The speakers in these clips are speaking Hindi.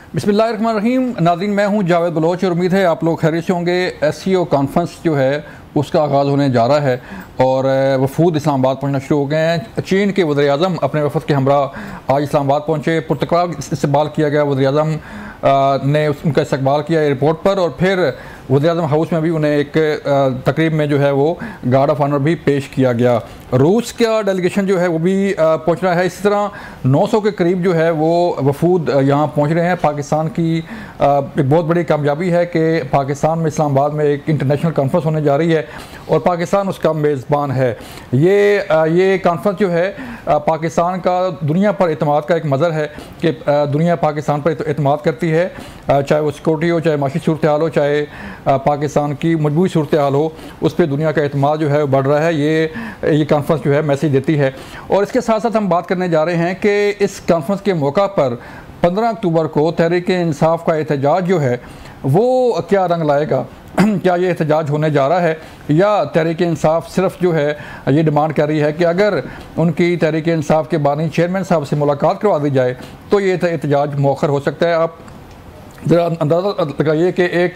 बिस्मिल्लाहिर्रहमानिर्रहीम। नाज़रीन, मैं हूं जावेद बलोच और उम्मीद है आप लोग खैरियत से होंगे। SCO कॉन्फ्रेंस जो है उसका आगाज़ होने जा रहा है और वफूद इस्लामाबाद पहुँचना शुरू हो गए हैं। चीन के वज़ीर आज़म अपने वफद के हमरा आज इस्लामाबाद पहुँचे। पुरतगाल इस्तकबाल किया गया, वज़ीर आज़म ने उनका इस्तकबाल किया एयरपोर्ट पर और फिर वज़ीर आज़म हाउस में भी उन्हें एक तकरीब में जो है वो गार्ड ऑफ ऑनर भी पेश किया गया। रूस का डेलीगेशन जो है वो भी पहुंच रहा है। इसी तरह 900 के करीब जो है वो वफूद यहाँ पहुंच रहे हैं। पाकिस्तान की एक बहुत बड़ी कामयाबी है कि पाकिस्तान में इस्लामाबाद में एक इंटरनेशनल कॉन्फ्रेंस होने जा रही है और पाकिस्तान उसका मेज़बान है। ये कॉन्फ्रेंस जो है पाकिस्तान का दुनिया पर एतमाद का एक मज़हर है कि दुनिया पाकिस्तान पर एतमाद करती है, चाहे वो सिक्योरिटी हो, चाहे माशी सूरत हाल हो, चाहे पाकिस्तान की मजबूरी सूरत हाल हो, उस पर दुनिया का एतमाद जो है बढ़ रहा है। ये कॉन्फ्रेंस जो है मैसेज देती है। और इसके साथ साथ हम बात करने जा रहे हैं कि इस कॉन्फ्रेंस के मौका पर 15 अक्टूबर को तहरीक इंसाफ का एहतजाज जो है वो क्या रंग लाएगा। क्या ये एहतजाज होने जा रहा है या तहरीक इंसाफ सिर्फ जो है ये डिमांड कर रही है कि अगर उनकी तहरीक इंसाफ के बानी चेयरमैन साहब से मुलाकात करवा दी जाए तो ये एहतजाज मौखर हो सकता है। आप ज़रा अंदाज़ा लगाइए कि एक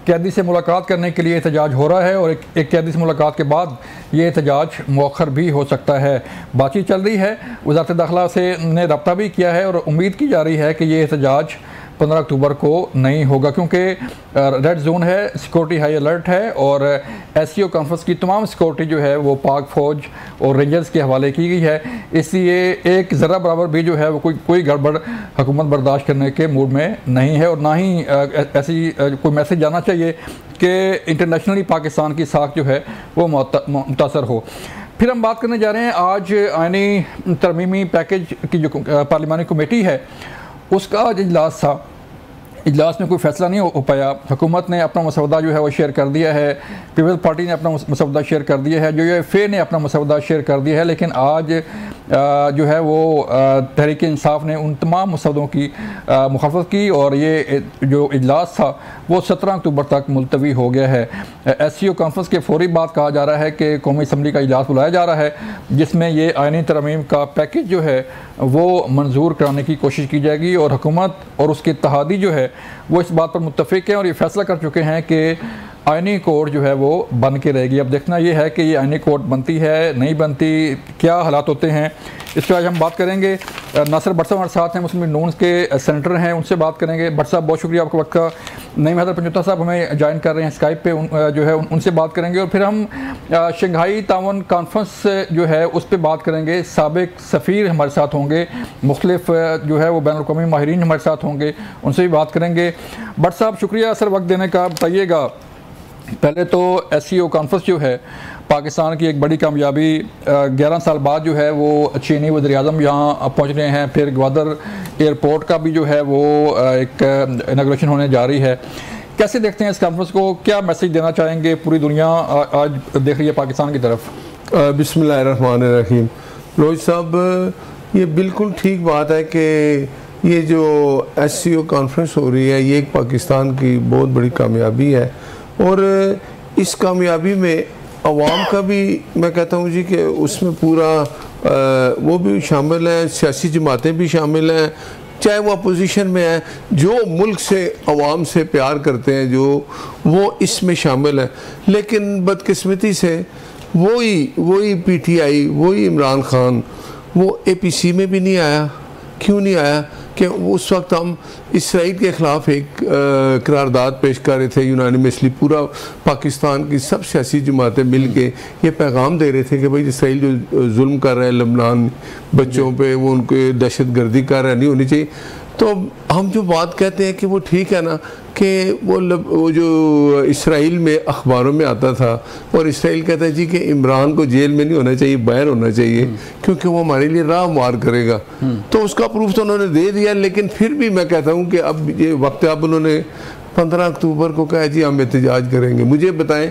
कैदी से मुलाकात करने के लिए एहतजाज हो रहा है और एक कैदी से मुलाकात के बाद ये एहतजाज मौखर भी हो सकता है। बातचीत चल रही है, वज़ारत दाखिला से ने रब्ता भी किया है और उम्मीद की जा रही है कि ये एहतजाज 15 अक्टूबर को नहीं होगा क्योंकि रेड जोन है, सिक्योरिटी हाई अलर्ट है और SCO कॉन्फ्रेंस की तमाम सिक्योरिटी जो है वो पाक फ़ौज और रेंजर्स के हवाले की गई है। इसलिए एक ज़रा बराबर भी जो है वो कोई गड़बड़ हुकूमत बर्दाश्त करने के मूड में नहीं है और ना ही ऐसी कोई मैसेज जाना चाहिए कि इंटरनेशनली पाकिस्तान की साख जो है वो मुतासर हो। फिर हम बात करने जा रहे हैं आज आईनी तरमीमी पैकेज की जो पार्लिमानी कमेटी है उसका आज इजलास था। इजलास में कोई फ़ैसला नहीं हो पाया। हुकूमत ने अपना मसौदा जो है वो शेयर कर दिया है, पीपल्स पार्टी ने अपना मसौदा शेयर कर दिया है, UFA ने अपना मसौदा शेयर कर दिया है, लेकिन आज जो है वो तहरीक इंसाफ ने उन तमाम मसौदों की मुखालफत की और ये जो इजलास था वो 17 अक्टूबर तक मुलतवी हो गया है। SCO कॉन्फ्रेंस के फौरी बाद कहा जा रहा है कि कौमी असम्बली का इजलास बुलाया जा रहा है जिसमें ये आईनी तरमीम का पैकेज जो है वो मंजूर कराने की कोशिश की जाएगी और हुकूमत और उसके इत्तेहादी जो है वो इस बात पर मुत्तफिक हैं और ये फैसला कर चुके हैं कि आईनी कोर्ट जो है वो बन के रहेगी। अब देखना ये है कि ये आईनी कोर्ट बनती है नहीं बनती, क्या हालात होते हैं, इस पर आज हम बात करेंगे। नासिर भट्ट साहब हमारे साथ हैं, मुस्लिम नून के सेंटर हैं, उनसे बात करेंगे। भट्ट साहब बहुत शुक्रिया आपके वक्त का। नईम हैदर पंजुत्ता साहब हमें ज्वाइन कर रहे हैं स्काइप पे, जो है उनसे बात करेंगे और फिर हम शंघाई तावन कॉन्फ्रेंस जो है उस पर बात करेंगे। साबिक सफ़ीर हमारे साथ होंगे, मुख्तलिफ जो है वो बैनुल-अक़वामी माहिरीन हमारे साथ होंगे, उनसे भी बात करेंगे। भट्ट साहब शुक्रिया सर वक्त देने का। बताइएगा पहले तो SCO कॉन्फ्रेंस जो है पाकिस्तान की एक बड़ी कामयाबी, 11 साल बाद जो है वो चीनी वज़ीर आज़म यहाँ पहुँच रहे हैं, फिर ग्वादर एयरपोर्ट का भी जो है वो एक इनॉग्रेशन होने जा रही है। कैसे देखते हैं इस कॉन्फ्रेंस को, क्या मैसेज देना चाहेंगे? पूरी दुनिया आज देख रही है पाकिस्तान की तरफ। बिस्मिल्लाहिर्रहमानिर्रहीम। रोज साहब, ये बिल्कुल ठीक बात है कि ये जो SCO कॉन्फ्रेंस हो रही है ये एक पाकिस्तान की बहुत बड़ी कामयाबी है और इस कामयाबी में अवाम का भी मैं कहता हूँ जी कि उसमें पूरा वो भी शामिल है, सियासी जमातें भी शामिल हैं, चाहे वो अपोजिशन में है, जो मुल्क से अवाम से प्यार करते हैं जो वो इसमें शामिल है। लेकिन बदकिस्मती से वही PTI, वही इमरान खान वो APC में भी नहीं आया। क्यों नहीं आया? कि उस वक्त हम इसराइल के ख़िलाफ़ एक करारदाद पेश कर रहे थे यूनानिमसली, पूरा पाकिस्तान की सब सियासी जमातें मिल के ये पैगाम दे रहे थे कि भाई इसराइल जो जुल्म कर रहा है लबनान बच्चों पे, वो उनको दहशत गर्दी कर रहा है, नहीं होनी चाहिए। तो हम जो बात कहते हैं कि वो ठीक है ना कि वो जो इसराइल में अखबारों में आता था और इसराइल कहता है जी कि इमरान को जेल में नहीं होना चाहिए, बाहर होना चाहिए क्योंकि वो हमारे लिए राह मार करेगा। तो उसका प्रूफ तो उन्होंने दे दिया, लेकिन फिर भी मैं कहता हूँ कि अब ये वक्त, अब उन्होंने 15 अक्टूबर को कहा जी हम एहतजाज करेंगे। मुझे बताएं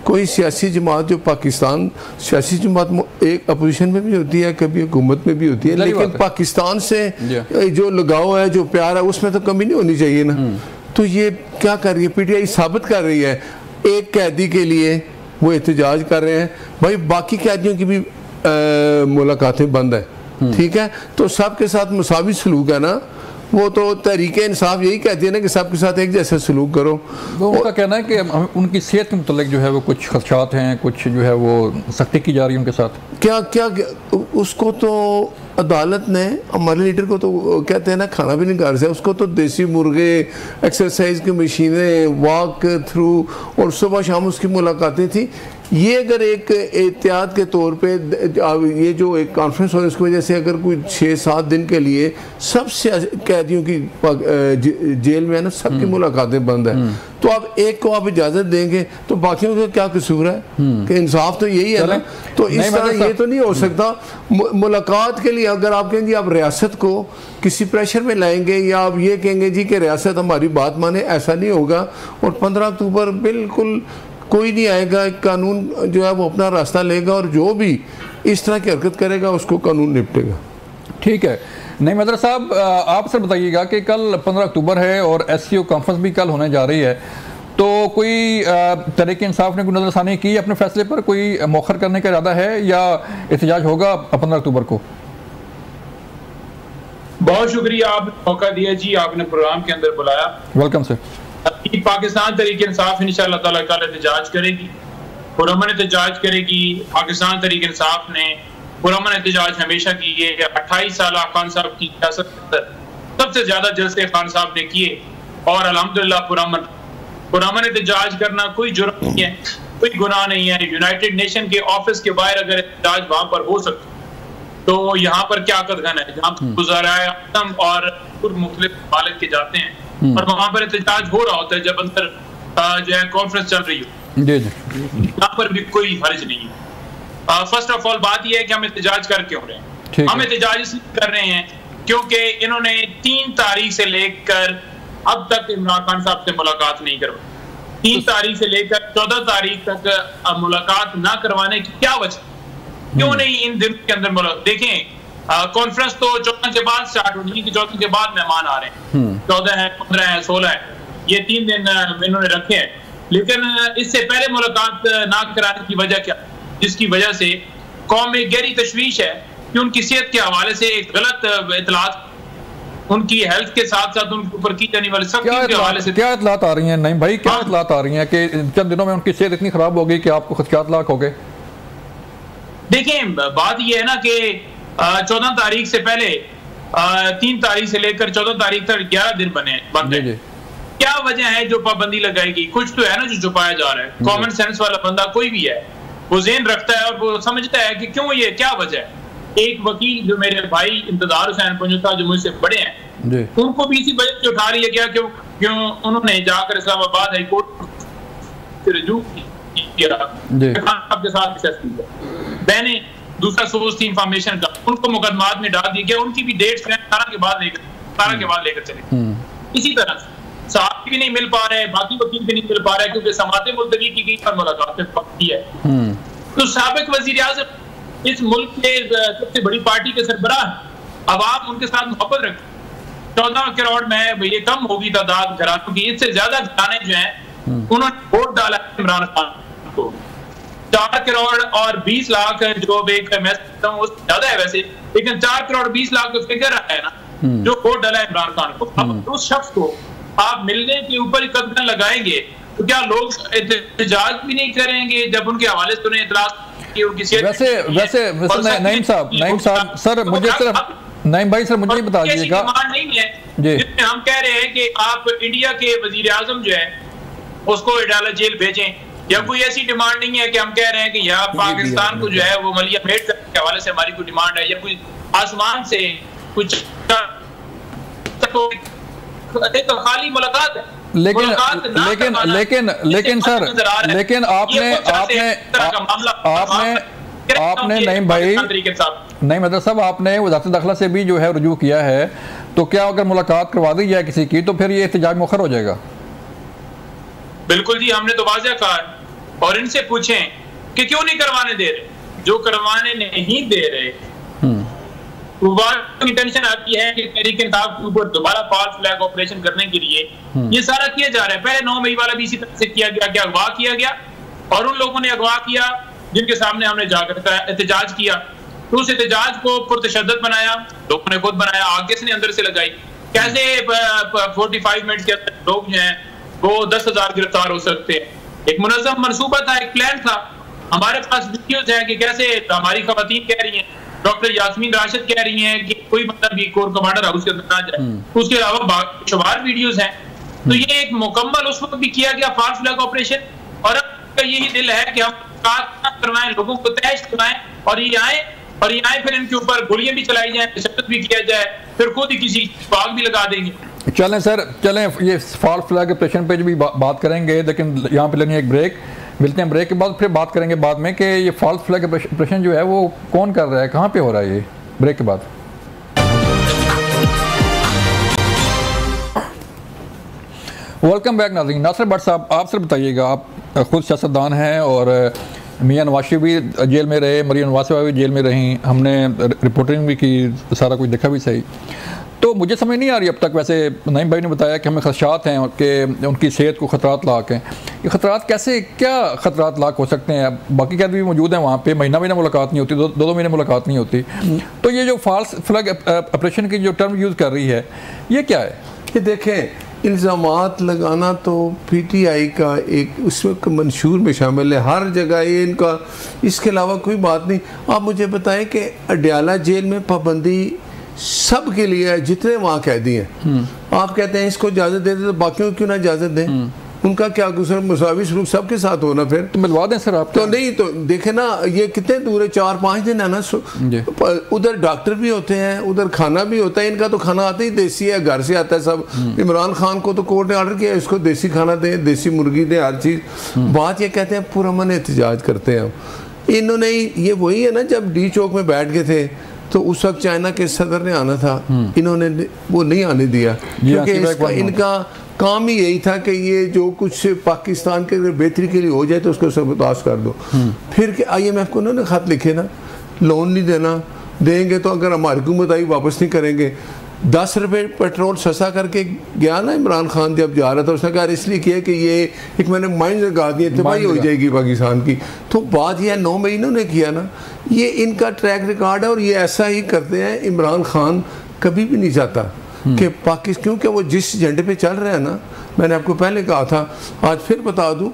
कोई सियासी जमात जो पाकिस्तान, सियासी जमात एक अपोजिशन में भी होती है, कभी हुकूमत में भी होती है, लेकिन पाकिस्तान से जो लगाव है, जो प्यार है, उसमें तो कमी नहीं होनी चाहिए ना। तो ये क्या कर रही है PTI? साबित कर रही है एक कैदी के लिए वो एहतजाज कर रहे हैं, भाई बाकी कैदियों की भी मुलाकातें बंद है, ठीक है, तो सबके साथ मुसावी सलूक है ना। वो तो तहरीक इंसाफ यही कहती है ना कि सबके साथ एक जैसा सलूक करो। वो उनका कहना है कि उनकी सेहत के मुतल्लिक जो है वो कुछ खदशात हैं, कुछ जो है वो सख्ती की जा रही है उनके साथ। क्या उसको तो अदालत ने, हमारे लीडर को तो कहते हैं ना खाना भी नहीं खा रहे, उसको तो देसी मुर्गे, एक्सरसाइज की मशीनें, वॉक थ्रू और सुबह शाम उसकी मुलाकातें थी। ये अगर एक एहतियात के तौर पे ये जो एक कॉन्फ्रेंस हो रही है उसकी वजह से अगर कोई 6-7 दिन के लिए सब कैदियों की जेल में है ना सबकी मुलाकातें बंद है, तो आप एक को आप इजाज़त देंगे तो बाकियों का क्या कसूर है? कि इंसाफ तो यही है ना। तो इस तरह ये तो नहीं हो सकता। मुलाकात के लिए अगर आप कहेंगे आप रियासत को किसी प्रेशर में लाएंगे या आप ये कहेंगे जी कि रियासत हमारी बात माने, ऐसा नहीं होगा। और 15 अक्टूबर बिल्कुल कोई नहीं आएगा, कानून जो है वो अपना रास्ता लेगा और जो भी इस तरह की हरकत करेगा उसको कानून निपटेगा। ठीक है। नहीं मदर साहब, आप सर बताइएगा कि कल 15 अक्टूबर है और SCO कॉन्फ्रेंस भी कल होने जा रही है, तो कोई तहरीक इंसाफ ने कोई नजरसानी की अपने फैसले पर? कोई मौखर करने का इरादा है या एहतजाज होगा 15 अक्टूबर को? बहुत शुक्रिया, आपने मौका दिया जी, आपने प्रोग्राम के अंदर बुलाया। Welcome sir. पाकिस्तान तहरीक इंसाफ इंशाअल्लाह ताला कल एहतजाज करेगी, पुरअमन एहतजाज करेगी। पाकिस्तान तहरीक इंसाफ ने पुरअमन एहतजाज हमेशा की है। 28 साल खान साहब की सियासत सबसे ज्यादा जलसे खान साहब ने किए और अल्हम्दुलिल्लाह पुरअमन एहतजाज करना कोई जुर्म नहीं है, कोई गुनाह नहीं है। यूनाइटेड नेशन के ऑफिस के बाहर अगर एहतजाज वहां पर हो सकता तो यहाँ पर क्या कदगन है, जहाँ पर गुजाराए आदम और मुख्तलिफ मालिक के जाते हैं और वहां पर एहतजाज हो रहा होता है जब अंदर जो है कॉन्फ्रेंस चल रही हो। जी जी, यहाँ पर भी कोई हर्ज नहीं है। फर्स्ट ऑफ ऑल बात यह है कि हम एहतजाज कर क्यों रहे हैं? हम एहतजाज इसलिए कर रहे हैं क्योंकि इन्होंने 3 तारीख से लेकर अब तक इमरान खान साहब से मुलाकात नहीं करवाई। 3 तारीख से लेकर 14 तारीख तक मुलाकात ना करवाने की क्या वजह? क्यों नहीं इन दिन के अंदर मुलाकात? देखें, कॉन्फ्रेंस तो 14 के बाद स्टार्ट होगी कि 14 के बाद मेहमान आ रहे हैं, 14 है, 15 है, 16 है, ये 3 दिन इन्होंने रखे हैं। लेकिन इससे पहले मुलाकात ना कराने की वजह क्या, जिसकी वजह से कौम में गहरी तशवीश है कि उनकी सेहत के हवाले से एक गलत इतलात, उनकी हेल्थ के साथ साथ उनके ऊपर की जाने वाली सख्ती के हवाले से क्या इतलात आ रही हैं? नहीं भाई, क्या इतलात आ रही हैं कि चंद दिनों में उनकी सेहत इतनी खराब हो गई कि आपको खदशात लाक हो गए? देखें, बात यह है ना कि 14 तारीख से पहले 3 तारीख से लेकर 14 तारीख तक 11 दिन बनते हैं। क्या वजह है जो पाबंदी लगाएगी? कुछ तो है ना जो छुपाया जा रहा है। कॉमन सेंस वाला बंदा कोई भी है वो ज़हन रखता है और वो समझता है कि क्यों, ये क्या वजह है। एक वकील जो मेरे भाई इंतजार हुसैन पंजुता जो मुझसे बड़े हैं, उनको भी इसी वजह से उठा लिया गया क्यों उन्होंने जाकर इस्लामाबाद हाई कोर्ट से रजू किया आपके साथ मैंने दूसरा सोर्स थी इंफॉर्मेशन का, उनको मुकदमात में डाल दिया गया। उनकी भी डेट्स 18 के बाद लेकर चले। इसी तरह साहब भी नहीं मिल पा रहे, बाकी वकील भी नहीं मिल पा रहे क्योंकि समाते मुलतवी की गई पर मुलाकात पक्की है। तो साबिक वजीर आज़म इस मुल्क के सबसे बड़ी पार्टी के सरबराह, अब आप उनके साथ मोहब्बत रखें। 14 करोड़ में ये कम होगी तादाद घरानों की, इससे ज्यादा घराने जो हैं उन्होंने वोट डाला इमरान खान को। 4 करोड़ और 20 लाख जो मैं समझता हूँ ज्यादा है वैसे, लेकिन 4 करोड़ 20 लाख तो फिगर है ना जो वोट डाला है इमरान खान को। अब उस शख्स को आप मिलने के ऊपर ही कदम लगाएंगे तो क्या लोग एहतजाज भी नहीं करेंगे जब उनके हवाले से उन्हें इतराज की उनकी वैसे नईम साहब सर मुझे सिर्फ नईम भाई सर मुझे बता दीजिएगा, नहीं है जिसमें हम कह रहे हैं कि आप इंडिया के वजीर आजम जो है उसको अडाला जेल भेजें, या कोई ऐसी डिमांड नहीं है कि हम कह रहे हैं कि यहाँ पाकिस्तान को जो है वो मलिया भेंट करने के हवाले से हमारी कोई डिमांड है या कोई आसमान से कुछ तो खाली मुलाकात है। लेकिन सर आपने नईम भाई नहीं मतलब सब आपने वज़ारत दाखिला से भी जो है रुजू किया है, तो क्या अगर मुलाकात करवा दी जाए किसी की तो फिर ये एहतजाज मुखर हो जाएगा? बिल्कुल जी, हमने तो वाज़ेह कहा है और इनसे पूछें कि क्यों नहीं करवाने दे रहे। जो करवाने नहीं दे रहे इंटेंशन आती है कि तहरीक इंसाफ के ऊपर दोबारा फॉल्स फ्लैग ऑपरेशन करने के लिए ये सारा किया जा रहा है। पहले 9 मई वाला भी इसी तरह से किया गया कि अगवा किया गया और उन लोगों ने अगवा किया जिनके सामने हमने जाकर एहतजाज किया, तो उस एहतजाज को पुरतशद्दद बनाया, लोगों ने खुद बनाया, आग किसने अंदर से लगाई, कैसे 45 मिनट के अंदर लोग जो हैं वो 10,000 गिरफ्तार हो सकते हैं। एक मुनज़्ज़म मनसूबा था, एक प्लान था। हमारे पास वीडियोज है कि कैसे हमारी खवातीन कह रही हैं, डॉक्टर यास्मीन राशिद कह रही हैं कि कोई बंदा भी कोर कमांडर हाउस के अंदर ना जाए। उसके अलावा शुमार वीडियोज हैं। तो ये एक मुकम्मल उस वक्त भी किया गया फॉल्स फ्लैग ऑपरेशन, और अब यही दिल है कि हम करवाएं, लोगों को तैश करवाएं और ये आए फिर इनके ऊपर गोलियां भी चलाई जाए, तशद्दुद भी किया जाए, फिर खुद ही किसी बाग भी लगा देंगे। चलें सर, चलें ये फॉल्स फ्लैग ऑपरेशन पे भी बात करेंगे, लेकिन यहाँ पे लेनी एक ब्रेक। मिलते हैं ब्रेक के बाद, फिर बात करेंगे बाद में कि ये फॉल्स फ्लैग ऑपरेशन जो है वो कौन कर रहा है, कहाँ पे हो रहा है, ये ब्रेक के बाद। वेलकम बैक नाज़रीन। नासिर भट्ट साहब, आप सर बताइएगा, आप खुद सियासतदान हैं और मियां नवाज शरीफ भी जेल में रहे, मरियम नवाज भी जेल में रहीं, हमने रिपोर्टिंग भी की, सारा कुछ देखा भी सही। तो मुझे समझ नहीं आ रही अब तक, वैसे नईम भाई ने बताया कि हमें खदशात हैं कि उनकी सेहत को ख़तरात लाक हैं। ये ख़तरात कैसे, क्या ख़तरात लाक हो सकते हैं? बाकी कैद भी मौजूद हैं वहाँ पे, महीना मुलाकात नहीं होती, दो महीने मुलाकात नहीं होती। तो ये जो फॉल्स फ्लैग ऑपरेशन की जो टर्म यूज़ कर रही है, ये क्या है? ये देखें, इल्ज़ामात लगाना तो PTI का एक उसमें मंशूर में शामिल है, हर जगह ये इनका, इसके अलावा कोई बात नहीं। आप मुझे बताएं कि अडयाला जेल में पाबंदी सब के लिए है, जितने वहाँ कैदी हैं। आप कहते हैं इसको इजाज़त दे दे, तो बाकियों को क्यों ना इजाज़त दें? उनका क्या गुस्सा, मुसावी सलूक सबके साथ होना, फिर तो मिलवा दें सर आप। तो नहीं, तो देखे ना ये कितने दूर है, 4-5 दिन है ना। उधर डॉक्टर भी होते हैं, उधर खाना भी होता है। इनका तो खाना आता ही देसी है, घर से आता है सब। इमरान खान को तो कोर्ट ने ऑर्डर किया इसको देसी खाना दें, देसी मुर्गी दें, हर चीज़। बात ये कहते हैं पुरअमन एहतजाज करते हैं हम। इन्होंने ये वही है ना, जब डी चौक में बैठ गए थे तो उस वक्त चाइना के सदर ने आना था, इन्होंने वो नहीं आने दिया, क्योंकि इनका काम ही यही था कि ये जो कुछ पाकिस्तान के बेहतरी के लिए हो जाए तो उसको सबताश कर दो। फिर IMF को उन्होंने ख़त लिखे ना, लोन नहीं देना, देंगे तो अगर हमारी हुकूमत आई वापस नहीं करेंगे। 10 रुपये पेट्रोल सस्ता करके गया ना इमरान खान, जब जा रहा था उसने कहा इसलिए किया कि ये एक मैंने माइंड लगा दिया, तबाही हो जाएगी पाकिस्तान की। तो बात यह 9 महीनों ने किया ना, ये इनका ट्रैक रिकॉर्ड है और ये ऐसा ही करते हैं। इमरान खान कभी भी नहीं चाहता कि पाकिस्तान, क्योंकि वो जिस एजेंडे पे चल रहे हैं ना, मैंने आपको पहले कहा था, आज फिर बता दूं,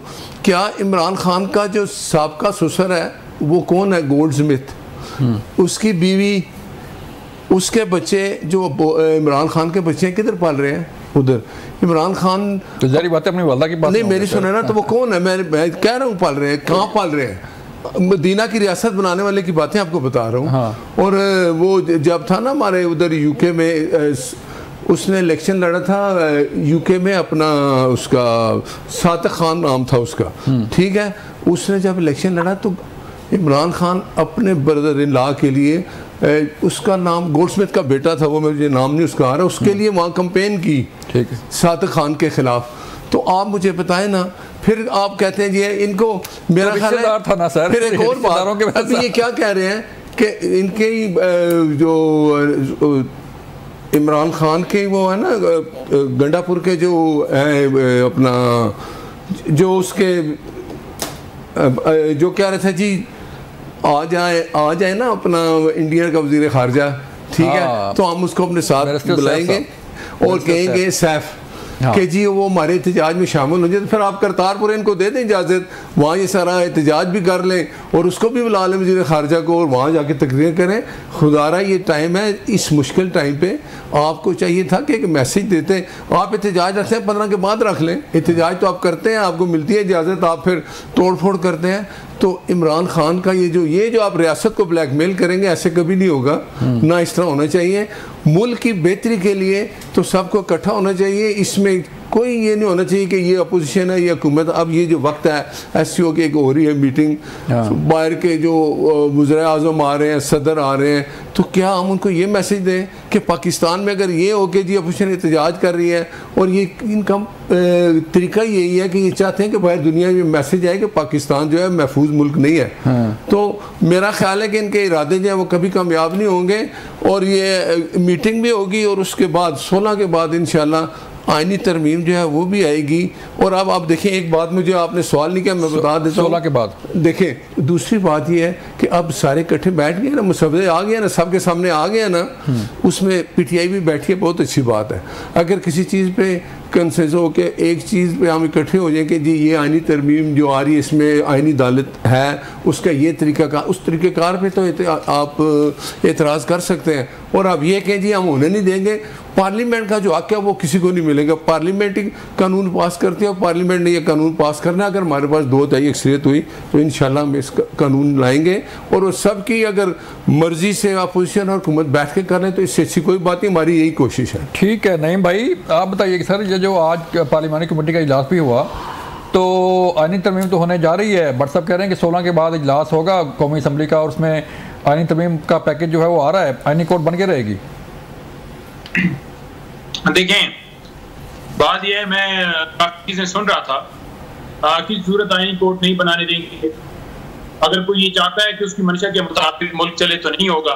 क्या इमरान खान का जो साबका ससुर है वो कौन है? गोल्डस्मिथ। उसकी बीवी, उसके बच्चे, जो इमरान खान के बच्चे हैं, किधर पाल रहे हैं? उधर। इमरान खान तो जारी बात है, अपनी वालदा की बात नहीं मेरी सुने ना, तो वो कौन है? मैं कह रहा हूँ पाल रहे हैं, कहाँ पाल रहे हैं? मदीना की रियासत बनाने वाले की बातें आपको बता रहा हूँ। हाँ। और वो जब था ना हमारे उधर UK में, उसने इलेक्शन लड़ा था UK में, अपना उसका सादिक खान नाम था उसका, ठीक है। उसने जब इलेक्शन लड़ा तो इमरान खान अपने ब्रदर इन लॉ के लिए, उसका नाम गोल्डस्मिथ का बेटा था, वो मुझे नाम नहीं उसका आ रहा, उसके लिए वहाँ कैंपेन की, ठीक है, सादिक खान के खिलाफ। तो आप मुझे बताएं ना, फिर आप कहते हैं जी इनको, मेरा ख्याल है था ना सर। फिर एक और बात, अभी ये क्या कह रहे हैं कि इनके जो इमरान खान के वो है ना गंडापुर के जो है अपना, जो उसके जो कह रहे थे जी आ जाए ना अपना इंडिया का वजीर खारजा, ठीक है, तो हम उसको अपने साथ बुलाएंगे और कहेंगे सैफ कि जी वो हमारे एहतजाज में शामिल हो जाए। तो फिर आप करतारपुर इनको दे दें इजाज़त, वहाँ ये सारा एहतजाज भी कर लें और उसको भी बुला लें वज़ीर ख़ारजा को, और वहाँ जाके तकरीर करें। खुदारा ये टाइम है, इस मुश्किल टाइम पे आपको चाहिए था कि एक मैसेज देते हैं। आप एहतजाज रखते हैं, 15 के बाद रख लें, एहतजाज तो आप करते हैं, आपको मिलती है इजाज़त, आप फिर तोड़ फोड़ करते हैं। तो इमरान खान का ये जो आप रियासत को ब्लैकमेल करेंगे, ऐसे कभी नहीं होगा, ना इस तरह होना चाहिए। मुल्क की बेहतरी के लिए तो सबको इकट्ठा होना चाहिए, इसमें कोई ये नहीं होना चाहिए कि ये अपोजिशन है, ये हुकूमत। अब ये जो वक्त है SCO की एक हो रही है मीटिंग, बाहर के जो वज़ीर आज़म आ रहे हैं, सदर आ रहे हैं, तो क्या हम उनको ये मैसेज दें कि पाकिस्तान में अगर ये हो कि जी अपोजिशन एहतजाज कर रही है, और ये इनका तरीका यही है कि ये चाहते हैं कि बाहर दुनिया में मैसेज आए कि पाकिस्तान जो है महफूज मुल्क नहीं है। तो मेरा ख्याल है कि इनके इरादे जो है वो कभी कामयाब नहीं होंगे, और ये मीटिंग भी होगी और उसके बाद 16 के बाद इंशाल्लाह आईनी तरमीम जो है वो भी आएगी। और अब आप देखें, एक बात मुझे आपने सवाल नहीं किया, मैं बता देता हूँ। 16 के बाद देखें, दूसरी बात ये है कि अब सारे इकट्ठे बैठ गए ना, मुसवदे आ गया ना, सबके सामने आ गया ना, उसमें पीटीआई भी बैठी है, बहुत अच्छी बात है। अगर किसी चीज़ पे कंसेंसस हो के एक चीज़ पे हम इकट्ठे हो जाए कि जी ये आइनी तरमीम जो आ रही है इसमें आइनी अदालत है, उसका ये तरीक़ाकार, उस तरीक़ेकार पे तो आप एतराज़ कर सकते हैं। और अब ये कहें जी हम होने नहीं देंगे, पार्लियामेंट का जो हक़ है वो किसी को नहीं मिलेगा। पार्लियामेंट ही कानून पास करती है और पार्लियामेंट ने ये कानून पास करना है। अगर हमारे पास 2/3 अक्सरियत हुई तो इंशाल्लाह हम इस कानून लाएंगे, और वो सब की अगर मर्जी से अपोजिशन और हुकूमत बैठ के कर लें तो इससे अच्छी कोई बात नहीं, हमारी यही कोशिश है। ठीक है नईम भाई, आप बताइए कि सर ये जो आज पार्लिमानी कमेटी का इजलास भी हुआ तो आइनी तरमीम तो होने जा रही है, बट सब कह रहे हैं कि 16 के बाद इजलास होगा कौमी असम्बली का और उसमें आइनी तरमीम का पैकेज जो है वो आ रहा है, आइनी कोर्ट बन के रहेगी। देखें बात यह है, मैं काफी चीजें सुन रहा था कि सूरत आइनी कोर्ट नहीं बनाने देंगे। अगर कोई ये चाहता है कि उसकी मंशा के मुताबिक मुल्क चले तो नहीं होगा।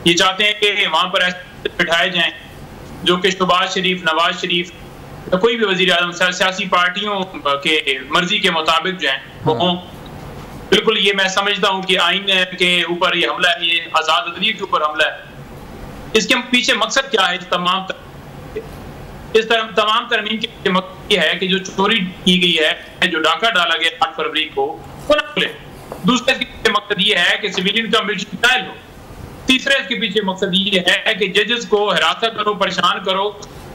ये चाहते हैं कि वहां पर ऐसे बिठाए जाएं जो कि शहबाज शरीफ, नवाज शरीफ या कोई भी वजीर आज़म सियासी पार्टियों के मर्जी के मुताबिक जो है वो हों। बिल्कुल ये मैं समझता हूँ कि आइन के ऊपर ये हमला है, ये आज़ाद अदलिया के ऊपर हमला है। इसके पीछे मकसद क्या है? इस तमाम तरमीम के मकसद ये है कि जो चोरी की गई है, जो डाका डाला गया 8 फरवरी को, वो न खुले। दूसरे इसके मकसद ये है कि सिविलियन कमीशन ट्रायल हो। तीसरे इसके पीछे मकसद ये है कि जजेस को हरासा करो, परेशान करो।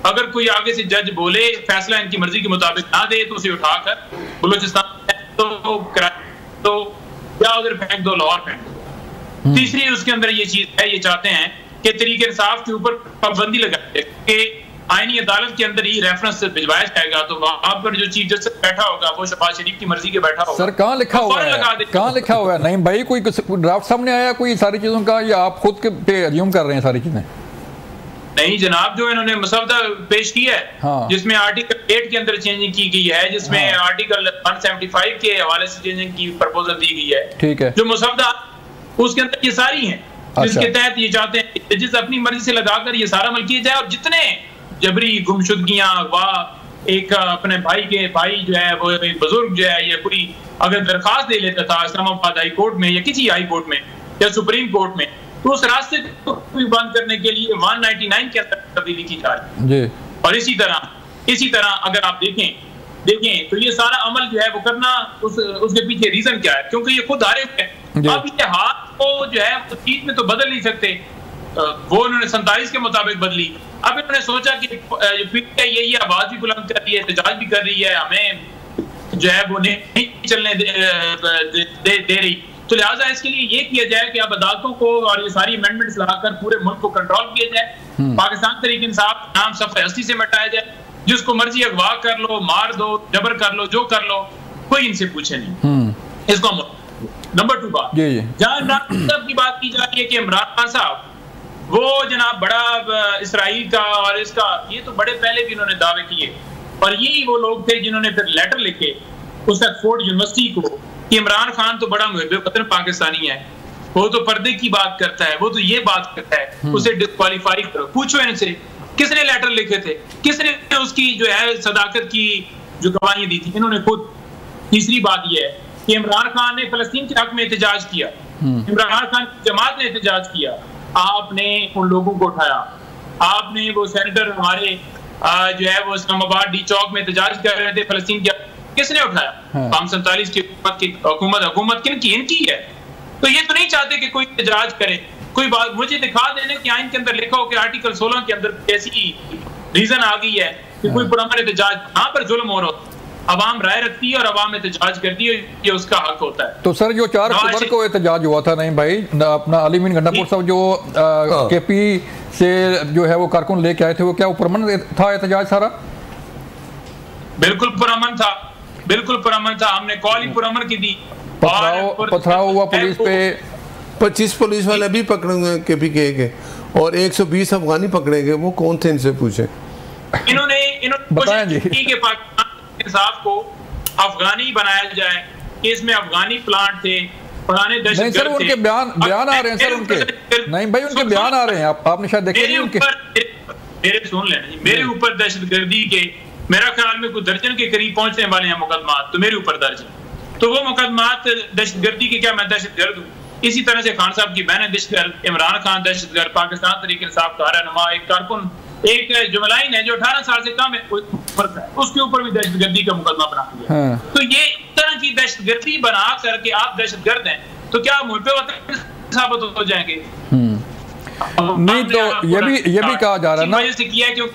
अगर कोई आगे से जज बोले फैसला इनकी मर्जी के मुताबिक ना दे तो उसे उठाकर बलूचिस्तान तो या उधर फेंक दो, लाहौर फेंक दो। तीसरी उसके अंदर ये चीज है, ये चाहते हैं कि तरीके इंसाफ के ऊपर पाबंदी लगाए कि आईनी अदालत के अंदर ही रेफरेंस भिजवाया जाएगा, तो वहां पर जो चीफ जस्टिस बैठा होगा वो शहबाज शरीफ की मर्जी के बैठा होगा। सर कहाँ लिखा हुआ है, कहाँ लिखा हुआ है? नहीं भाई, कोई ड्राफ्ट सामने आया कोई सारी चीजों का, या आप खुद के पे अज्यूम कर रहे हैं सारी चीजें? नहीं जनाब, जो इन्होंने मसवदा पेश किया है, हाँ। जिसमें आर्टिकल 8 के अंदर चेंजिंग की गई है, जिसमें हाँ। आर्टिकल 175 के हवाले से चेंजिंग की प्रपोजल दी गई है, ठीक है, जो मसवदा उसके अंदर ये सारी हैं, जिसके तहत ये चाहते हैं जिस अपनी मर्जी से लगाकर ये सारा अमल किया जाए। और जितने जबरी गुमशुदगियां, अगवा, एक अपने भाई जो है वो एक बुजुर्ग जो है, या कोई अगर दरखास्त दे लेता था इस्लामाबाद हाई कोर्ट में या किसी हाई कोर्ट में या सुप्रीम कोर्ट में, तो उस रास्ते को बंद करने के लिए 199 के अंदर तब्दीली की जा रही है। और इसी तरह अगर आप देखें तो ये सारा अमल जो है वो करना, उसके पीछे रीजन क्या है? क्योंकि ये खुद हारे हुए हैं। अब ये हाथ को जो है वो चीज में तो बदल नहीं सकते, वो उन्होंने 47 के मुताबिक बदली। अब इन्होंने सोचा कि पीटीआई यही आवाज भी बुलंद कर रही है, एहतजाज भी कर रही है, हमें जो है वो नहीं चलने दे रही, तो लिहाजा इसके लिए ये किया जाए कि अब अदालतों को और ये सारी अमेंडमेंट्स लगाकर पूरे मुल्क को कंट्रोल किया जाए। पाकिस्तान तरीके इंसाफ नाम सफ़े हस्ती से मिटाया जाए, जिसको मर्जी अगवा कर लो, मार दो, जबर कर लो, जो कर लो, कोई इनसे पूछे नहीं। इसको नंबर 2 बात, जहां इमरान साहब की बात की जा रही है कि इमरान खान साहब वो जनाब बड़ा इसराइल का और इसका, ये तो बड़े पहले भी इन्होंने दावे किए, और यही वो लोग थे जिन्होंने फिर लेटर लिखे उस ऑक्सफोर्ड यूनिवर्सिटी को कि इमरान खान तो बड़ा मुहब्बे वतन पाकिस्तानी है, वो तो पर्दे की बात करता है, वो तो ये बात करता है, उसे डिस्क्वालीफाई करो। पूछो इनसे किसने लेटर लिखे थे, किसने उसकी जो है सदाकत की जो गवाही दी थी? इन्होंने खुद। तीसरी बात यह है कि इमरान खान ने फलस्तीन के हक में एहतजाज किया, इमरान खान की जमात ने एहतजाज किया, आपने उन लोगों को उठाया, आपने वो सेनेटर हमारे जो है वो इस्लामाबाद डी चौक में एहतजाज कर रहे थे फलस्तीन के, किसने उठाया? हम 47 की हुकूमत किनकी? इनकी है। तो ये तो नहीं चाहते कि कोई एहतजाज करे। कोई बात मुझे दिखा देने कि आइन के अंदर लिखा हो कि आर्टिकल 16 के अंदर ऐसी रीजन आ गई है कि कोई पुरअमन एहतजाज, यहाँ पर जुल्म हो रहा, अवाम राय रखती है और अवाम एहतजाज करती है, ये उसका हक होता है। तो सर जो 4 अक्टूबर को एहतजाज हुआ था, नहीं भाई, अपना अली मीन गंडापुर साहब जो केपी से जो है वो कारकुन लेके आए थे, वो क्या पुरअमन था एहतजाज सारा? बिल्कुल पुरअमन था, बिल्कुल पुरअमन था। हमने कॉल ही पुरअमन की दी। पथराव हुआ पुलिस पे, 25 पुलिस वाले भी पकड़े हुए हैं केपीके के, और 120 अफगानी पकड़े गए। वो कौन थे, इनसे पूछे। इन्होंने बताएं जी कि पाकिस्तान इंसाफ को अफगानी बनाया जाए, कि इसमें अफगानी प्लांट थे, पुराने नहीं सर, उनके बयान आ रहे हैं सर, उनके नहीं भाई, उनके बयान आ रहे हैं, आपने शायद देखे नहीं उनके। मेरे सुन लेना, मेरे ऊपर दहशतगर्दी के मेरा ख्याल में कुछ दर्जन के करीब पहुंचने वाले हैं मुकदमात, तो मेरे ऊपर दर्ज है। तो वो मुकदमात दहशतगर्दी के, क्या मैं दहशतगर्द हूँ? इसी तरह से खान साहब की बहन दहशतगर्द, इमरान खान दहशतगर्द, पाकिस्तान तहरीक इंसाफ का रहनुमा, एक कारकुन, एक जुमलाइन है जो 18 साल से कम है उसके ऊपर भी दहशतगर्दी का मुकदमा बना दिया। तो ये इस तरह की दहशतगर्दी बना करके आप दहशतगर्द हैं तो क्या मुल्क वतन साबित हो जाएंगे? नहीं, तो ये भी कहा जा रहा है ना से किया है क्योंकि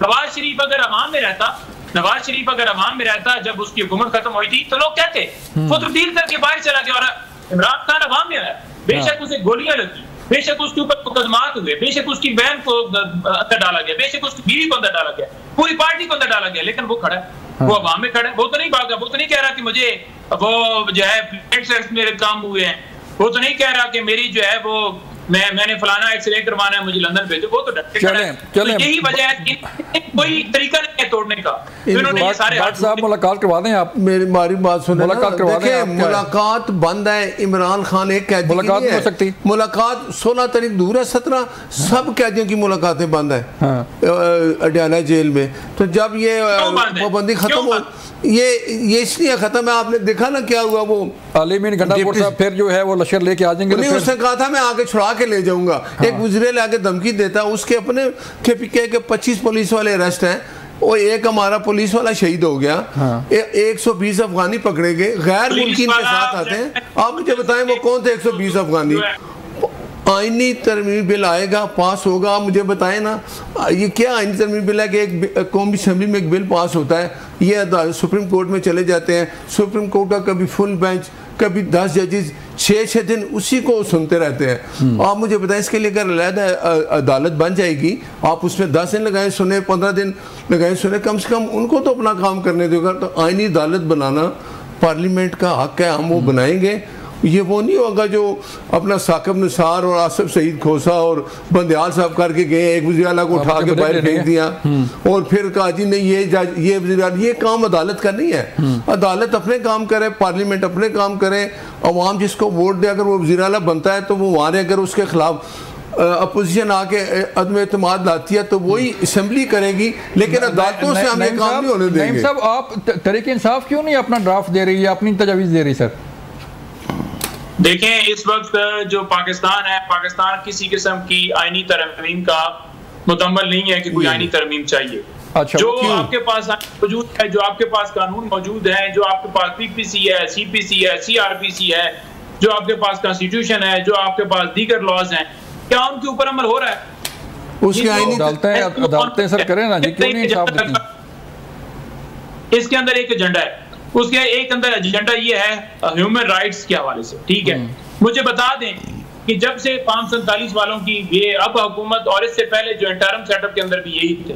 नवाज शरीफ अगर अवाम में रहता, नवाज शरीफ अगर अवाम में रहता जब उसकी हुकूमत खत्म हुई थी तो लोग कहते वो तो डील करके बाहर चला गया, और इमरान खान अवाम में आया, बेशक उसे गोलियां लगी, बेशक उसके ऊपर मुकदमात हुए, बेशक उसकी बहन को अंदर डाला गया, बेशक उसकी बीवी को अंदर डाला गया, पूरी पार्टी को अंदर डाला गया, लेकिन वो खड़ा है, वो अवाम में खड़ा है। वो तो नहीं भागा, वो तो नहीं कह रहा कि मुझे वो जो है प्लेटलेट्स मेरे काम हुए हैं, वो तो नहीं कह रहा कि मेरी जो है वो मैंने फलाना एक्सरे करवाना है, मुझे लंदन भेजो, वो तो डरते चलें। तो यही वजह है कि कोई तरीका नहीं है तोड़ने का। इन्होंने ये सारे साहब मुलाकात करवा दें आप, हमारी बात सुने, मुलाकात करवा दें। मुलाकात बंद है, इमरान खान एक कैदी मुलाकात नहीं हो सकती, मुलाकात 16 तारीख दूर है, 17 सब कैदियों की मुलाकातें बंद है अडयाला जेल में। तो जब ये पाबंदी खत्म हो, ये इसलिए खत्म है, आपने देखा ना क्या हुआ, वो आलिमीन गंडापुर साहब फिर जो है वो लश्कर लेके आ जाएंगे। नहीं, उसने कहा था मैं आगे छुड़ा के ले जाऊंगा। एक वज़ीर आगे धमकी देता, उसके अपने KPK के 25 पुलिस वाले अरेस्ट हैं, और एक हमारा पुलिस वाला शहीद हो गया। 120 अफगानी पकड़े गए, गैर मुल्की इनके साथ आते हैं। आप मुझे बताएं वो कौन थे 120 अफगानी? आईनी तरमीम बिल आएगा, पास होगा, आप मुझे बताएं ना, ये क्या आईनी तरमीम बिल है कि एक कौमी असेंबली में एक बिल पास होता है, ये सुप्रीम कोर्ट में चले जाते हैं, सुप्रीम कोर्ट का कभी फुल बेंच, कभी 10 जजेस 6 दिन उसी को सुनते रहते हैं। आप मुझे बताएं, इसके लिए अगर अलग अदालत बन जाएगी, आप उसमें 10 दिन लगाए सुने, 15 दिन लगाए सुने, कम से कम उनको तो अपना काम करने देगा। तो आईनी अदालत बनाना पार्लियामेंट का हक है, हम वो बनाएंगे। ये वो नहीं होगा जो अपना साकिब निसार और आसिफ सईद खोसा और बंदयाल साहब करके गए, एक वज़ीर आला को उठा के बाहर फेंक दिया और फिर कहा जी नहीं ये वज़ीर आला, ये काम अदालत का नहीं है। अदालत अपने काम करे, पार्लियामेंट अपने काम करे, अवाम जिसको वोट दे, अगर वो वज़ीर आला बनता है तो वो वहाँ अगर उसके खिलाफ अपोजिशन आके अदम एतमाद लाती है तो वही असेंबली करेगी, लेकिन अदालतों से हम ये काम नहीं होने देंगे। साहब, आप तहरीक इंसाफ क्यों नहीं अपना ड्राफ्ट दे रही है, अपनी तजावीज़ दे रही सर? देखें, इस वक्त जो पाकिस्तान है, पाकिस्तान किसी किस्म की आईनी तरमीम का मुतम्मल नहीं है कि कोई आईनी तरमीम चाहिए। अच्छा, जो आपके पास मौजूद है, जो आपके पास कानून मौजूद है, जो आपके पास PPC है, CPC है, CRPC है, जो आपके पास कॉन्स्टिट्यूशन है, जो आपके पास दीगर लॉज हैं, क्या उनके ऊपर अमल हो रहा है? उसकी आईनी अदालतें सर करें ना जी, क्यों नहीं इंसाफ देती? इसके अंदर एक एजेंडा है, उसके एक अंदर एजेंडा ये है ह्यूमन राइट्स के हवाले से, ठीक है। मुझे बता दें कि जब से 547 वालों की ये अब हुकूमत और इससे पहले जो इंटरम सेटअप के अंदर भी यही थे,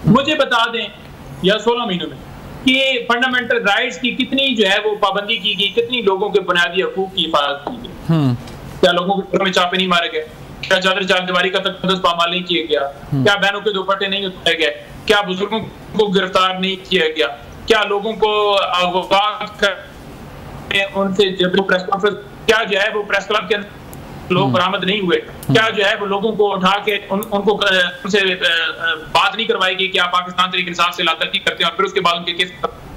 मुझे बता दें या 16 महीनों में कि फंडामेंटल राइट्स की कितनी जो है वो पाबंदी की गई, कितनी लोगों के बुनियादी हकूक की हिफाजत की गई। क्या लोगों के घर में चापे नहीं मारे गए? क्या चादर चारदीवारी का तकद्दुस पामाल नहीं किया गया? क्या बहनों के दुपट्टे नहीं उठाए गए? क्या बुजुर्गों को गिरफ्तार नहीं किया गया? क्या लोगों को उनसे जब प्रेस कॉन्फ्रेंस, क्या जो है वो प्रेस क्लब के अंदर लोग बरामद नहीं हुए? क्या जो है वो लोगों को उठा के उनको उनसे बात नहीं करवाई गई कि आप पाकिस्तान तहरीक इंसाफ से लातरकी करते हैं और फिर उसके बाद उनके केस,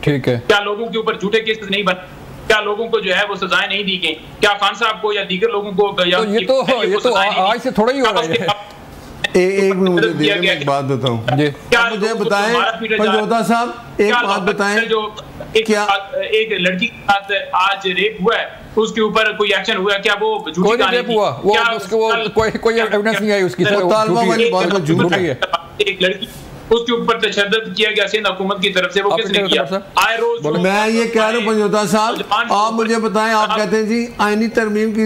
ठीक है, क्या लोगों के ऊपर झूठे केस नहीं बने? क्या लोगों को जो है वो सजाएं नहीं दी गई? क्या खान साहब को या दीगर लोगों को ये तो आज से थोड़ा ही हो रहा है। एक मुझे एक बात बताऊं, क्या मुझे बताएं पंजोता साहब, एक बात बताएं, जो क्या एक लड़की के साथ आज रेप हुआ है, उसके ऊपर कोई एक्शन हुआ? क्या वो कोई रेप हुआ? वो उसको कोई एविडेंस नहीं आई उसकी, तालिबा वाली बात झूठ है। एक लड़की, उसके ऊपर तशद्दुद किया गया सिंध हुकूमत की तरफ से, वो किसने किया? आए रोज मैं ये कह रहा हूँ पंजोता साहब, आप मुझे बताएं, आप कहते हैं जी आईनी तरमीम की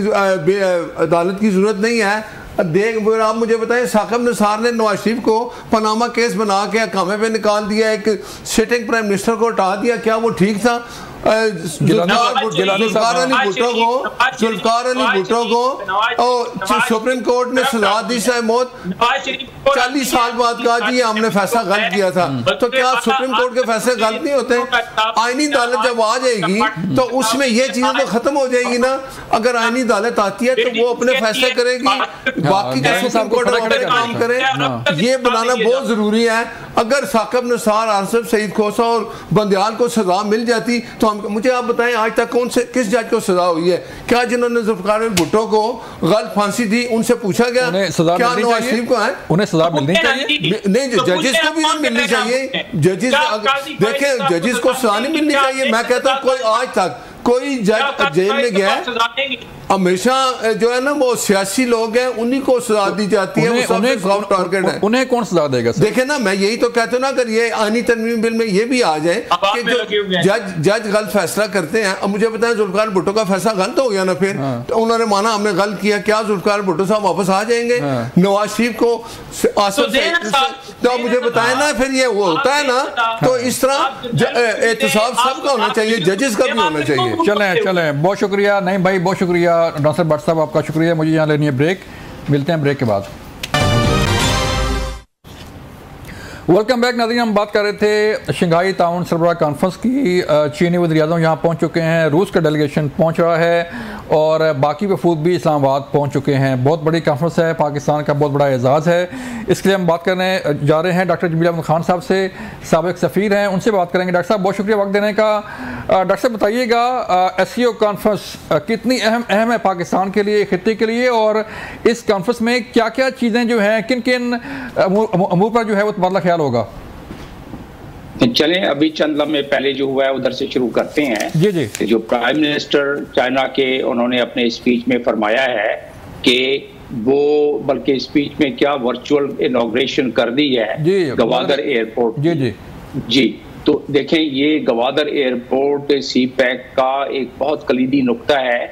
अदालत की जरूरत नहीं है, आप मुझे बताएं, साकिब निसार ने नवाज शरीफ को पनामा केस बना के हकामे पे निकाल दिया, एक सिटिंग प्राइम मिनिस्टर को हटा दिया, क्या वो ठीक था? जुल्फकार अली भुट्टो को सुप्रीम कोर्ट ने सजा दी है मौत, 40 साल बाद कहा जी हमने फैसला गलत किया था। तो क्या सुप्रीम कोर्ट के फैसले गलत नहीं होते? आईनी अदालत जब आ जाएगी तो उसमें ये चीजें तो खत्म हो जाएगी ना। अगर आईनी अदालत आती है तो वो अपने फैसले करेगी, बाकी जो सुप्रीम कोर्ट अपने काम करे, ये बनाना बहुत जरूरी है। अगर साकिब निसार, आसिफ सईद खोसा और बंदयाल को सजा मिल जाती तो काम, मुझे आप बताएं आज तक कौन से किस जज को सजा हुई है? क्या जिन्होंने जुल्फिकार भुट्टो को गलत फांसी दी उनसे पूछा गया क्या नवाज शरीफ को है? उन्हें सजा मिलनी चाहिए? नहीं, जजेस को भी मिलनी चाहिए। जजेस देखें, जजेस को सजा नहीं मिलनी चाहिए। मैं कहता हूँ कोई आज तक कोई जज जेल में गया है हमेशा जो है ना वो सियासी लोग हैं उन्हीं को सजा दी जाती है, वो सबसे सॉफ्ट टारगेट है। उन्हें कौन सजा देगा? देखे ना, मैं यही तो कहता हूँ ना, अगर ये आनी तरमीम बिल में ये भी आ जाए कि जो जज गलत फैसला करते हैं। अब मुझे बताया जुल्फिकार भुट्टो का फैसला गलत हो गया ना, फिर तो उन्होंने माना हमने गलत किया, क्या जुल्फिकार भुट्टो साहब वापस आ जाएंगे? नवाज शरीफ को तो मुझे बताया ना, फिर ये वो होता है ना, तो इस तरह एहतसाब सबका होना चाहिए, जजेस का भी होना चाहिए। चलें, बहुत शुक्रिया। नहीं भाई, बहुत शुक्रिया। नासिर भट्ट साहब आपका शुक्रिया। मुझे यहाँ लेनी है ब्रेक, मिलते हैं ब्रेक के बाद। वेलकम बैक नाज़रीन। हम बात कर रहे थे शंघाई ताउन सरबराह कॉन्फ्रेंस की। चीनी वज़ीर-ए-आज़म यहाँ पहुँच चुके हैं, रूस का डेलीगेशन पहुँच रहा है और बाकी वफूद भी इस्लामाबाद पहुँच चुके हैं। बहुत बड़ी कॉन्फ्रेंस है, पाकिस्तान का बहुत बड़ा एजाज़ है। इसके लिए हम बात करने जा रहे हैं डॉक्टर जमील अहमद खान साहब से, साबिक सफ़ीर हैं, उनसे बात करेंगे। डॉक्टर साहब बहुत शुक्रिया वक्त देने का। डॉक्टर साहब बताइएगा SCO कॉन्फ्रेंस कितनी अहम है पाकिस्तान के लिए, खित्ते के लिए, और इस कॉन्फ्रेंस में क्या क्या चीज़ें जो हैं, किन किन अमूर पर जो है वो तबादला ख्याल होगा? चलें, अभी चंद लम्हे पहले जो हुआ है उधर से शुरू करते हैं। जी जी। जो प्राइम मिनिस्टर चाइना के, उन्होंने अपने स्पीच में फरमाया है कि वो बल्कि स्पीच में क्या वर्चुअल इनॉग्रेशन कर दी है गवादर एयरपोर्ट। जी जी जी। तो देखें, ये गवादर एयरपोर्ट CPEC का एक बहुत कलीदी नुक्ता है,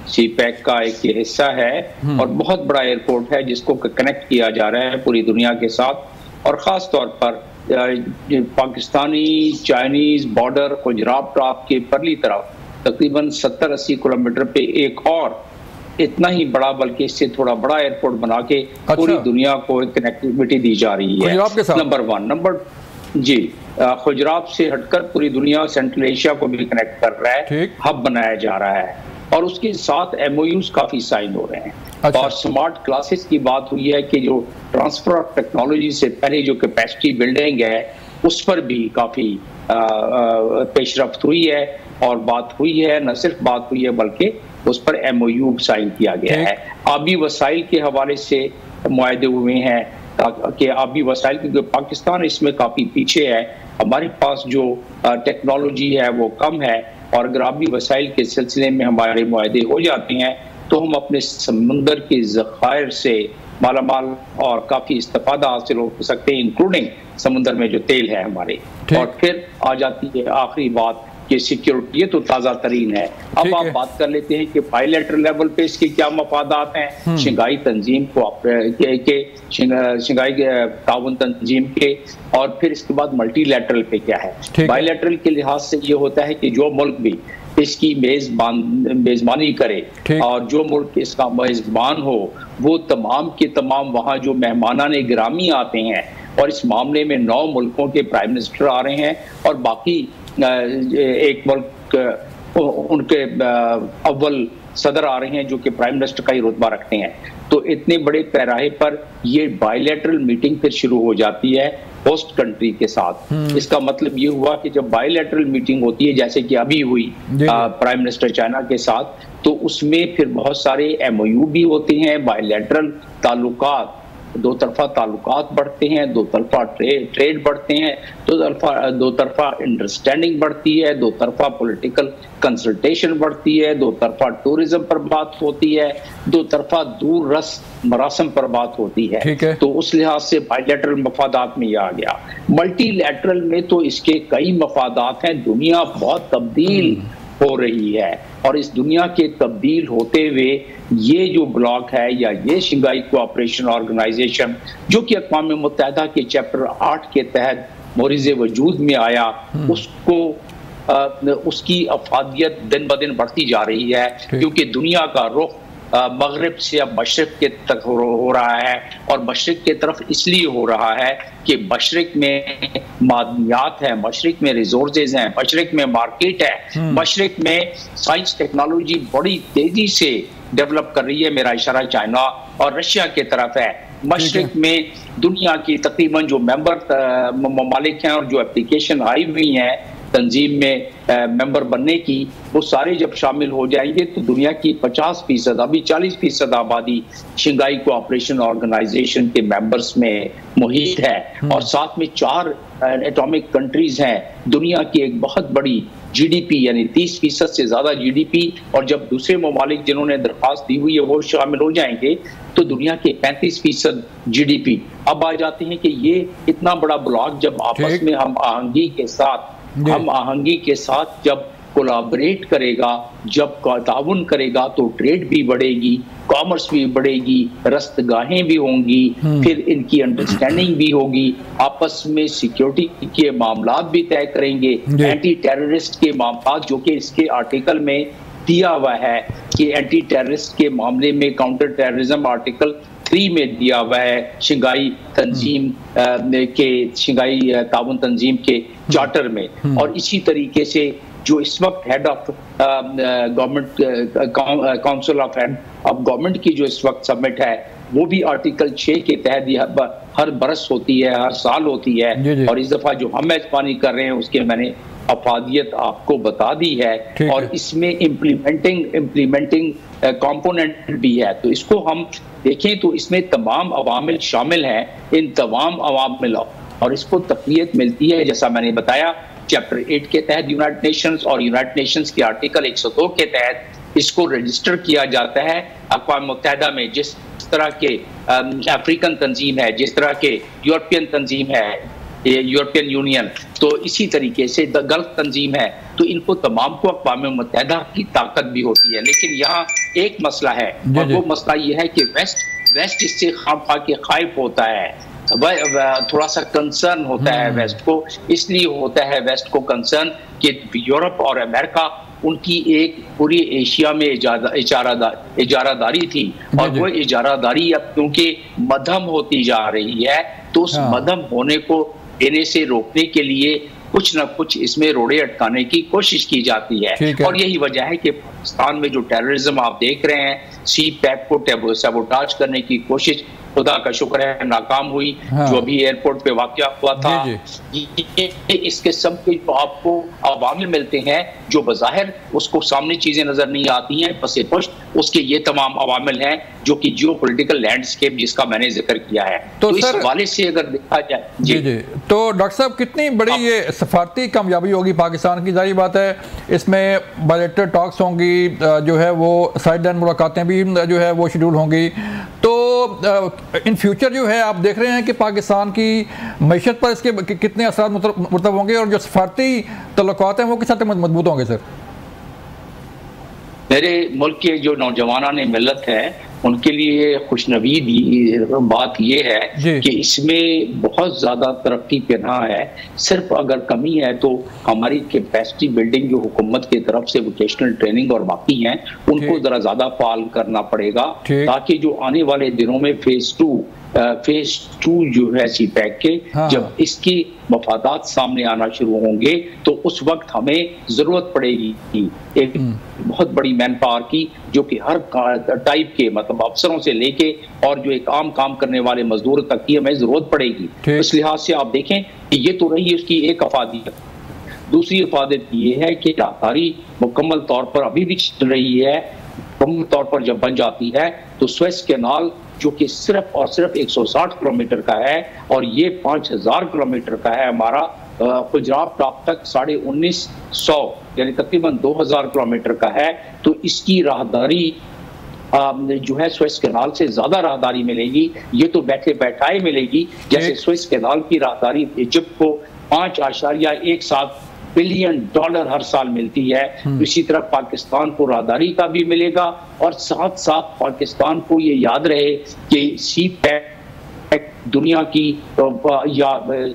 CPEC का एक ये हिस्सा है और बहुत बड़ा एयरपोर्ट है जिसको कनेक्ट किया जा रहा है पूरी दुनिया के साथ। और ख़ास तौर पर Pakistani Chinese border Gujarat top के परली तरफ तकरीबन 70-80 किलोमीटर पे एक और इतना ही बड़ा, बल्कि इससे थोड़ा बड़ा एयरपोर्ट बना के पूरी दुनिया को कनेक्टिविटी दी जा रही है। नंबर 1। नंबर जी, गुजरात से हटकर पूरी दुनिया सेंट्रल एशिया को भी कनेक्ट कर रहा है, हब बनाया जा रहा है और उसके साथ MOUs काफ़ी साइन हो रहे हैं। और स्मार्ट क्लासेस की बात हुई है कि जो ट्रांसफर ऑफ टेक्नोलॉजी से पहले जो कैपेसिटी बिल्डिंग है उस पर भी काफ़ी पेशरफ्त हुई है और बात हुई है, न सिर्फ बात हुई है बल्कि उस पर MOU साइन किया गया है। आबी वसाइल के हवाले से मुआहदे हुए हैं कि आबी वसाइल, क्योंकि पाकिस्तान इसमें काफ़ी पीछे है, हमारे पास जो टेक्नोलॉजी है वो कम है और अगर आबी वसाइल के सिलसिले में हमारे मुआहदे हो जाते हैं तो हम अपने समुंदर के ज़खायर से मालामाल और काफ़ी इस्तेफादा हासिल हो सकते हैं, इंक्लूडिंग समुंदर में जो तेल है हमारे। और फिर आ जाती है आखिरी बात कि सिक्योरिटी, ये तो ताज़ा तरीन है। अब आप बात कर लेते हैं कि बायलैटरल लेवल पे इसके क्या मफादात हैं, शंघाई तंजीम को शंघाई ताउन तंजीम के, और फिर इसके बाद मल्टीलैटरल पे क्या है। बायलैटरल के लिहाज से ये होता है कि जो मुल्क भी इसकी मेजबानी करे और जो मुल्क इसका मेजबान हो वो तमाम के तमाम वहाँ जो मेहमानाने गिरामी आते हैं, और इस मामले में 9 मुल्कों के प्राइम मिनिस्टर आ रहे हैं और बाकी एक मुल्क उनके अव्वल सदर आ रहे हैं जो कि प्राइम मिनिस्टर का ही रुतबा रखते हैं। तो इतने बड़े पैराहे पर ये बायलैटरल मीटिंग फिर शुरू हो जाती है होस्ट कंट्री के साथ। इसका मतलब ये हुआ कि जब बायलैटरल मीटिंग होती है जैसे कि अभी हुई प्राइम मिनिस्टर चाइना के साथ, तो उसमें फिर बहुत सारे MOU भी होते हैं, बायलैटरल ताल्लुकात, दो तरफा ताल्लुकात बढ़ते हैं, दो तरफा ट्रेड बढ़ते हैं, दो तरफा अंडरस्टैंडिंग बढ़ती है, दो तरफा पॉलिटिकल कंसल्टेशन बढ़ती है, दो तरफा टूरिज्म पर बात होती है, दो तरफा दूर रस मरासम पर बात होती है। तो उस लिहाज से बायलैटरल मफादात में ये आ गया। मल्टीलैटरल में तो इसके कई मफादात हैं। दुनिया बहुत तब्दील हो रही है और इस दुनिया के तब्दील होते हुए ये जो ब्लॉक है या ये शंघाई कोऑपरेशन ऑर्गेनाइजेशन जो कि अक़वाम मुत्तहिदा के चैप्टर 8 के तहत मोरिज़े वजूद में आया, उसको उसकी अफादियत दिन ब दिन बढ़ती जा रही है, क्योंकि दुनिया का रुख मगरिब से अब मशरिक के तक हो रहा है। और मशरिक की तरफ इसलिए हो रहा है कि मशरिक में मादनियात है, मशरिक में रिसोर्सेज हैं, मशरिक में मार्केट है, मशरिक में साइंस टेक्नोलॉजी बड़ी तेजी से डेवलप कर रही है। मेरा इशारा चाइना और रशिया की तरफ है। मशरिक में दुनिया की तकरीबन जो मेंबर ममालिक हैं और जो एप्लीकेशन आई हुई हैं तंजीम में मेंबर बनने की, वो सारे जब शामिल हो जाएंगे तो दुनिया की 50%, अभी 40% आबादी शंघाई कोऑपरेशन ऑर्गेनाइजेशन के मेंबर्स में मुहित है। और साथ में 4 एटॉमिक कंट्रीज हैं, दुनिया की एक बहुत बड़ी जीडीपी यानी 30% से ज्यादा जीडीपी, और जब दूसरे ममालिक जिन्होंने दरख्वास्त दी हुई है वो शामिल हो जाएंगे तो दुनिया के 35% जीडीपी। अब आ जाते हैं कि ये इतना बड़ा ब्लॉक जब आपस में हम आहंगी के साथ जब कोलाबरेट करेगा, जब ताउन करेगा तो ट्रेड भी बढ़ेगी, कॉमर्स भी बढ़ेगी, रस्तगाहें भी होंगी, फिर इनकी अंडरस्टैंडिंग भी होगी, आपस में सिक्योरिटी के मामलात भी तय करेंगे, एंटी टेररिस्ट के मामलात, जो कि इसके आर्टिकल में दिया हुआ है कि एंटी टेररिस्ट के मामले में काउंटर टेररिज्म आर्टिकल 3 में दिया हुआ है शंघाई तंजीम शंघाई ताउन तंजीम के चार्टर में। और इसी तरीके से जो इस वक्त head of government council of head of government की जो इस वक्त समिट है वो भी आर्टिकल 6 के तहत हर बरस होती है, हर साल होती है। और इस दफा जो हम मेजबानी कर रहे हैं उसके मैंने अफादियत आपको बता दी है, और इसमें इम्प्लीमेंटिंग कंपोनेंट भी है। तो इसको हम देखें तो इसमें तमाम अवामिल शामिल हैं, इन तमाम अवामिल और इसको तक़वियत मिलती है जैसा मैंने बताया चैप्टर 8 के तहत यूनाइटेड नेशंस, और यूनाइटेड नेशंस के आर्टिकल 102 के तहत इसको रजिस्टर किया जाता है अक़वाम मुत्तहिदा में। जिस तरह के अफ्रीकन तंजीम है, जिस तरह के यूरोपियन तंजीम है, यूरोपियन यूनियन, तो इसी तरीके से द गल्फ तंजीम है, तो इनको तमाम को अक़वाम मुत्तहिदा की ताकत भी होती है। लेकिन यहाँ एक मसला है, और वो मसला ये है कि वेस्ट इससे खामखा के खाइफ होता है, थोड़ा सा कंसर्न होता है वेस्ट को। इसलिए होता है वेस्ट को कंसर्न कि यूरोप और अमेरिका उनकी एक पूरी एशिया में इजारादारी थी, और वो इजारादारी अब क्योंकि मध्यम होती जा रही है तो उस मध्यम होने को देने से रोकने के लिए कुछ न कुछ इसमें रोड़े अटकाने की कोशिश की जाती है। और यही वजह है कि पाकिस्तान में जो टेररिज्म आप देख रहे हैं, सी पैक को सैबोटाज करने की कोशिश खुदा का शुक्र है नाकाम हुई, जो अभी एयरपोर्ट पे वाकया हुआ था। इसके सब कुछ आपको अवामिल मिलते हैं जो बज़ाहिर उसको सामने चीजें नजर नहीं आती हैं, पसे पुश्त उसके ये तमाम अवामिल हैं जो कि जियो पोलिटिकल लैंडस्केप जिसका मैंने जिक्र किया है। तो इस हवाले से अगर देखा जाए जी, तो डॉक्टर साहब कितनी बड़ी ये सफारती कामयाबी होगी पाकिस्तान की? जाहिर बात है इसमें बायलैटरल टॉक्स होंगी, जो है वो साइड लाइन मुलाकातें भी जो है वो शेड्यूल होंगी। तो इन फ्यूचर जो है आप देख रहे हैं कि पाकिस्तान की मैशत पर इसके कितने असर मुरतब होंगे, और जो सफारती तल्लुकात हैं वो किस हद तक मजबूत होंगे सर? मेरे मुल्क के जो नौजवान मिलत है उनके लिए खुशनवीद बात यह है कि इसमें बहुत ज्यादा तरक्की पना है। सिर्फ अगर कमी है तो हमारी कैपेसिटी बिल्डिंग जो हुकूमत की तरफ से वोकेशनल ट्रेनिंग और बाकी हैं उनको जरा ज्यादा फाल करना पड़ेगा, ताकि जो आने वाले दिनों में फेज टू जो है सी पैक के जब इसकी मफादात सामने आना शुरू होंगे तो उस वक्त हमें जरूरत पड़ेगी एक बहुत बड़ी मैन पावर की, जो कि हर टाइप के मतलब अफसरों से लेके और जो एक आम काम करने वाले मजदूर तक की हमें जरूरत पड़ेगी। इस लिहाज से आप देखें कि ये तो रही उसकी एक अफादियत। दूसरी अफादियत ये है कि राहदारी मुकम्मल तौर पर अभी भी चल रही है। मुकम्मल तौर पर जब बन जाती है तो स्वेज कैनाल जो कि सिर्फ और सिर्फ 160 किलोमीटर का है और ये 5000 किलोमीटर का है हमारा, गुजरात टॉप तक 1950 यानी तकरीबन 2000 किलोमीटर का है। तो इसकी राहदारी जो है स्वेज कैनाल से ज्यादा राहदारी मिलेगी। ये तो बैठे बैठाए मिलेगी, जैसे स्वेज कैनाल की राहदारी इजिप्ट को 5.17 बिलियन डॉलर हर साल मिलती है, तो इसी तरह पाकिस्तान को राहदारी का भी मिलेगा। और साथ साथ पाकिस्तान को ये याद रहे कि सी पैक दुनिया की या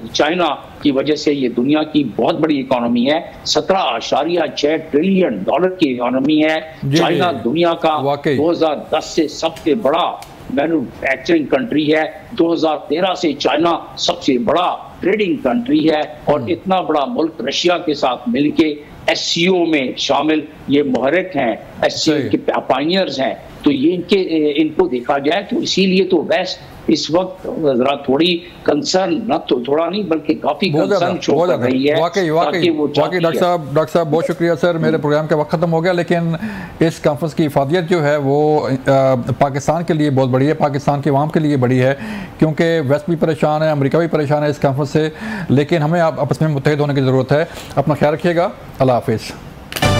चाइना की वजह से ये दुनिया की बहुत बड़ी इकोनॉमी है, 17.6 ट्रिलियन डॉलर की इकोनॉमी है। चाइना दुनिया का 2010 से सबसे बड़ा मैन्युफैक्चरिंग कंट्री है, 2013 से चाइना सबसे बड़ा ट्रेडिंग कंट्री है, और इतना बड़ा मुल्क रशिया के साथ मिलके एससीओ में शामिल ये मुहर्रिक हैं, एससीओ के पायनियर्स हैं। तो ये इनको देखा जाए तो इसीलिए तो वेस्ट इस वक्त जरा थोड़ी कंसर्न, न तो थोड़ा नहीं बल्कि काफी कंसर्न शो कर रही है। वाकई डॉक्टर साहब बहुत शुक्रिया सर, मेरे प्रोग्राम का वक्त खत्म हो गया, लेकिन इस कॉन्फ्रेंस की इफादियत जो है वो पाकिस्तान के लिए बहुत बड़ी है, पाकिस्तान के अवाम के लिए बड़ी है, क्योंकि वेस्ट भी परेशान है, अमेरिका भी परेशान है इस कॉन्फ्रेंस से, लेकिन हमें आपस में मुत्तहिद होने की ज़रूरत है। अपना ख्याल रखिएगा, अल्लाह हाफिज़।